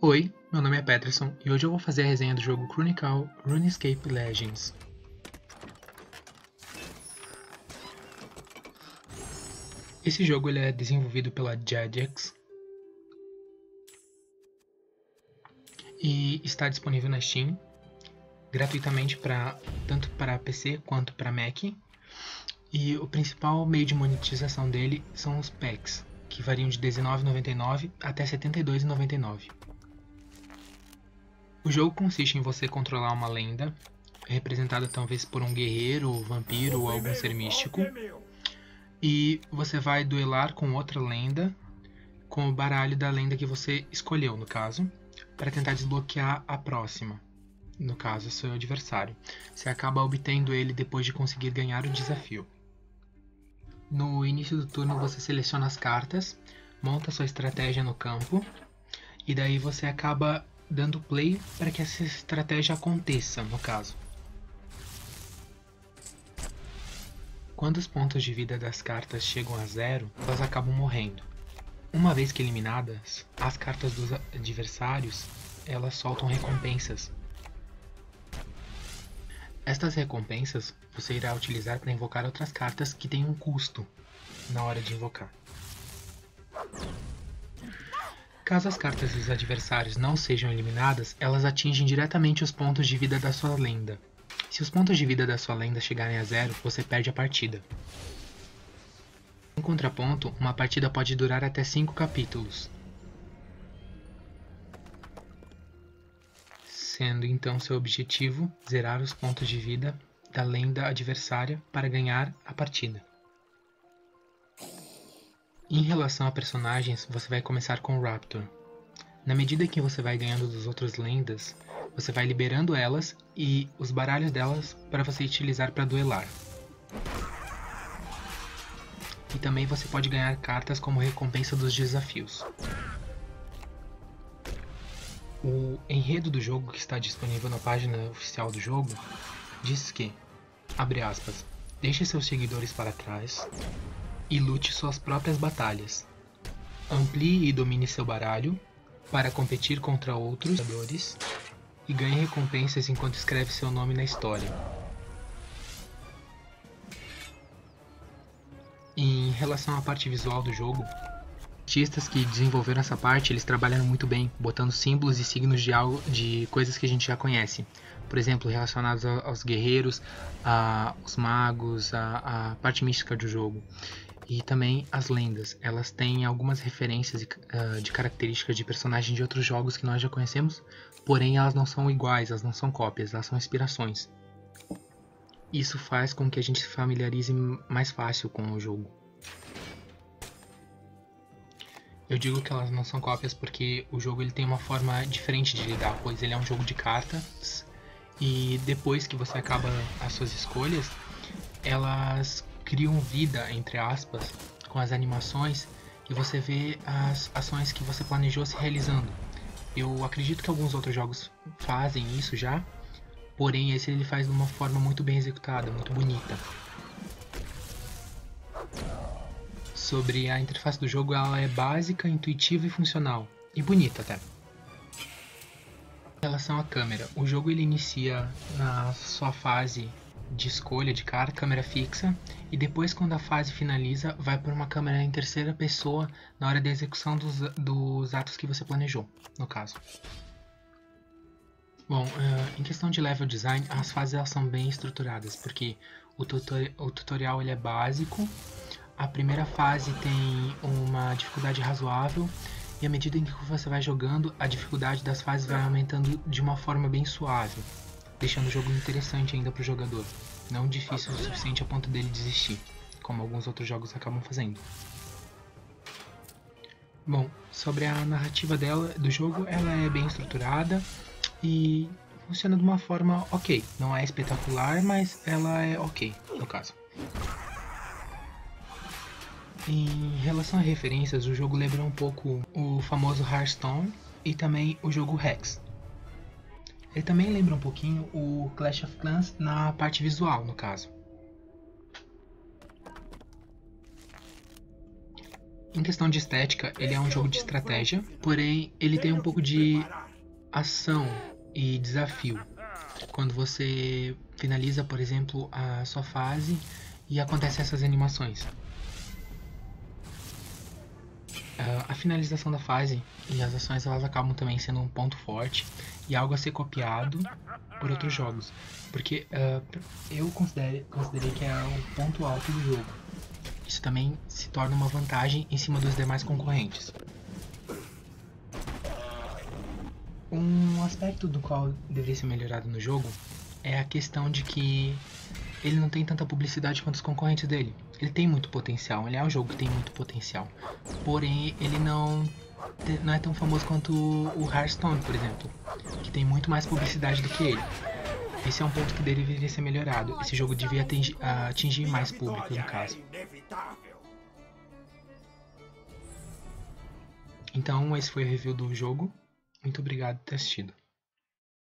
Oi, meu nome é Peterson e hoje eu vou fazer a resenha do jogo Chronicle RuneScape Legends. Esse jogo ele é desenvolvido pela Jagex e está disponível na Steam gratuitamente tanto para PC quanto para Mac. E o principal meio de monetização dele são os packs, que variam de R$19,99 até R$72,99. O jogo consiste em você controlar uma lenda, representada talvez por um guerreiro, vampiro ou algum ser místico, e você vai duelar com outra lenda, com o baralho da lenda que você escolheu, no caso, para tentar desbloquear a próxima, no caso, seu adversário. Você acaba obtendo ele depois de conseguir ganhar o desafio. No início do turno você seleciona as cartas, monta sua estratégia no campo, e daí você acaba dando play para que essa estratégia aconteça, no caso. Quando os pontos de vida das cartas chegam a zero, elas acabam morrendo. Uma vez que eliminadas, as cartas dos adversários, elas soltam recompensas. Estas recompensas você irá utilizar para invocar outras cartas que têm um custo na hora de invocar. Caso as cartas dos adversários não sejam eliminadas, elas atingem diretamente os pontos de vida da sua lenda. Se os pontos de vida da sua lenda chegarem a zero, você perde a partida. Em contraponto, uma partida pode durar até 5 capítulos, sendo então seu objetivo zerar os pontos de vida da lenda adversária para ganhar a partida. Em relação a personagens, você vai começar com o Raptor. Na medida que você vai ganhando das outras lendas, você vai liberando elas e os baralhos delas para você utilizar para duelar. E também você pode ganhar cartas como recompensa dos desafios. O enredo do jogo que está disponível na página oficial do jogo diz que, abre aspas, deixe seus seguidores para trás e lute suas próprias batalhas. Amplie e domine seu baralho para competir contra outros jogadores e ganhe recompensas enquanto escreve seu nome na história. Em relação à parte visual do jogo, artistas que desenvolveram essa parte, eles trabalharam muito bem, botando símbolos e signos de coisas que a gente já conhece. Por exemplo, relacionados aos guerreiros, aos magos, a parte mística do jogo. E também as lendas, elas têm algumas referências de características de personagens de outros jogos que nós já conhecemos, porém elas não são iguais, elas não são cópias, elas são inspirações. Isso faz com que a gente se familiarize mais fácil com o jogo. Eu digo que elas não são cópias porque o jogo ele tem uma forma diferente de lidar, pois ele é um jogo de cartas e depois que você acaba as suas escolhas, elas criam vida, entre aspas, com as animações e você vê as ações que você planejou se realizando. Eu acredito que alguns outros jogos fazem isso já, porém esse ele faz de uma forma muito bem executada, muito bonita. Sobre a interface do jogo, ela é básica, intuitiva e funcional, e bonita até. Em relação à câmera, o jogo ele inicia na sua fase de escolha de câmera fixa, e depois quando a fase finaliza, vai para uma câmera em terceira pessoa na hora da execução dos atos que você planejou, no caso. Bom, em questão de level design, as fases elas são bem estruturadas, porque o tutorial ele é básico, a primeira fase tem uma dificuldade razoável, e à medida em que você vai jogando, a dificuldade das fases vai aumentando de uma forma bem suave, deixando o jogo interessante ainda para o jogador, não difícil o suficiente a ponto dele desistir, como alguns outros jogos acabam fazendo. Bom, sobre a narrativa do jogo, ela é bem estruturada e funciona de uma forma ok. Não é espetacular, mas ela é ok, no caso. Em relação a referências, o jogo lembra um pouco o famoso Hearthstone e também o jogo Hex. Ele também lembra um pouquinho o Clash of Clans na parte visual, no caso. Em questão de estética, ele é um jogo de estratégia, porém ele tem um pouco de ação e desafio. Quando você finaliza, por exemplo, a sua fase e acontecem essas animações. A finalização da fase e as ações elas acabam também sendo um ponto forte e algo a ser copiado por outros jogos, porque eu considerei que é o ponto alto do jogo. Isso também se torna uma vantagem em cima dos demais concorrentes. Um aspecto do qual deveria ser melhorado no jogo é a questão de que ele não tem tanta publicidade quanto os concorrentes dele. Ele tem muito potencial, ele é um jogo que tem muito potencial. Porém, ele não é tão famoso quanto o Hearthstone, por exemplo, que tem muito mais publicidade do que ele. Esse é um ponto que deveria ser melhorado. Esse jogo devia atingir mais público, no caso. Então, esse foi o review do jogo. Muito obrigado por ter assistido.